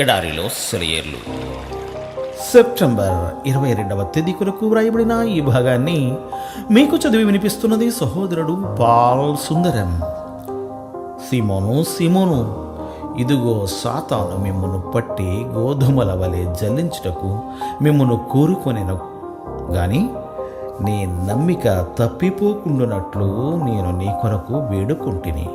ఎడారిలో సెలయేర్లు. సెప్టెంబర్ 22వ తేదీ కొరకు వ్రాయబడిన ఈ భాగాన్ని మీకు చదివి వినిపిస్తున్నది సహోదరుడు పాల్ సుందరం. సీమోను, సీమోను, ఇదిగో సాతాను మిమ్మును పట్టి గోధుమల వలె జల్లించుటకు మిమ్మును కోరుకొనెను గాని నీ నమ్మిక తప్పిపోకుండునట్లు నేను నీ కొరకు వేడుకుంటిని.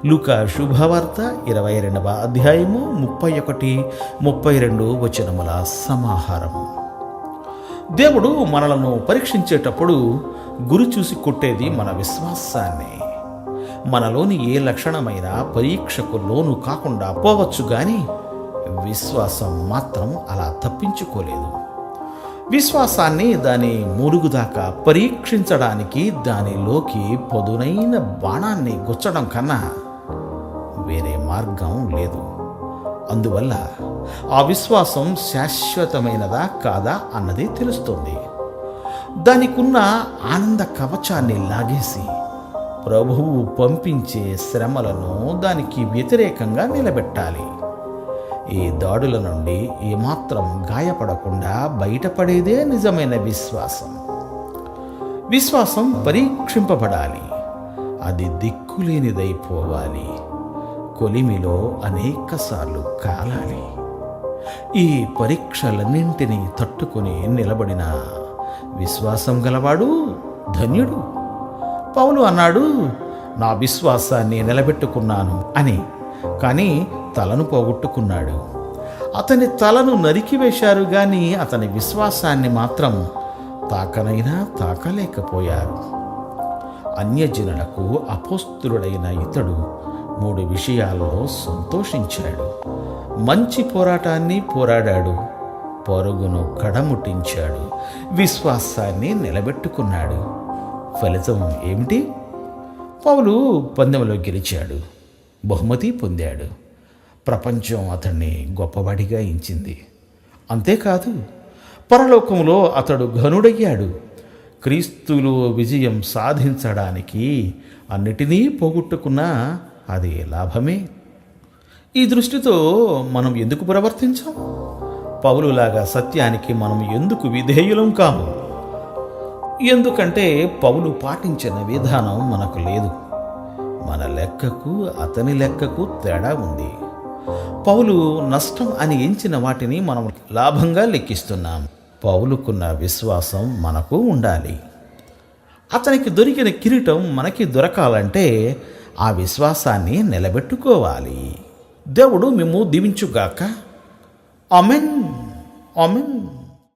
లూకా శుభవార్త 22వ అధ్యాయము 31-32 వచనముల సమాహారము. దేవుడు మనలను పరీక్షించేటప్పుడు గురి చూసి కొట్టేది మన విశ్వాసాన్ని. మనలోని ఏ లక్షణమైన పరీక్షకు లోను కాకుండా పోవచ్చు కానీ విశ్వాసం మాత్రం అలా తప్పించుకోలేదు. విశ్వాసాన్ని దాని మూలుగుదాకా పరీక్షించడానికి దానిలోకి పదునైన బాణాన్ని గుచ్చడం కన్నా వేరే మార్గం లేదు. అందువల్ల ఆ విశ్వాసం శాశ్వతమైనదా కాదా అన్నది తెలుస్తుంది. దానికున్న ఆనంద కవచాన్ని లాగేసి ప్రభువు పంపించే శ్రమలను దానికి వ్యతిరేకంగా నిలబెట్టాలి. ఈ దాడుల నుండి ఏమాత్రం గాయపడకుండా బయటపడేదే నిజమైన విశ్వాసం. విశ్వాసం పరీక్షింపబడాలి. అది దిక్కులేనిదైపోవాలి. కొలిమిలో అనేకసార్లు కాలాలి. ఈ పరీక్షలన్నింటినీ తట్టుకుని నిలబడిన విశ్వాసం గలవాడు ధన్యుడు. పౌలు అన్నాడు, నా విశ్వాసాన్ని నిలబెట్టుకున్నాను అని. కానీ తలను పోగొట్టుకున్నాడు. అతని తలను నరికివేశారు గాని అతని విశ్వాసాన్ని మాత్రం తాకనైనా తాకలేకపోయారు. అన్యజనులకు అపోస్తులుడైన ఇతడు 3 విషయాల్లో సంతోషించాడు. మంచి పోరాటాన్ని పోరాడాడు, పరుగును కడముట్టించాడు, విశ్వాసాన్ని నిలబెట్టుకున్నాడు. ఫలితం ఏమిటి? పౌలు పందెంలో గెలిచాడు, బహుమతి పొందాడు. ప్రపంచం అతన్ని గొప్పవాడిగా ఎంచింది. అంతేకాదు, పరలోకంలో అతడు ఘనుడయ్యాడు. క్రీస్తులో విజయం సాధించడానికి అన్నిటినీ పోగొట్టుకున్నా అది లాభమే. ఈ దృష్టితో మనం ఎందుకు ప్రవర్తించాం? పౌలులాగా సత్యానికి మనం ఎందుకు విధేయులం కాము? ఎందుకంటే పౌలు పాటించిన విధానం మనకు లేదు. మన లెక్కకు అతని లెక్కకు తేడా ఉంది. పౌలు నష్టం అని ఎంచిన వాటిని మనం లాభంగా లెక్కిస్తున్నాం. పౌలుకున్న విశ్వాసం మనకు ఉండాలి. అతనికి దొరికిన కిరీటం మనకి దొరకాలంటే ఆ విశ్వాసాన్ని నిలబెట్టుకోవాలి. దేవుడు మిమ్ము దీవించుగాక. ఆమేన్, ఆమేన్.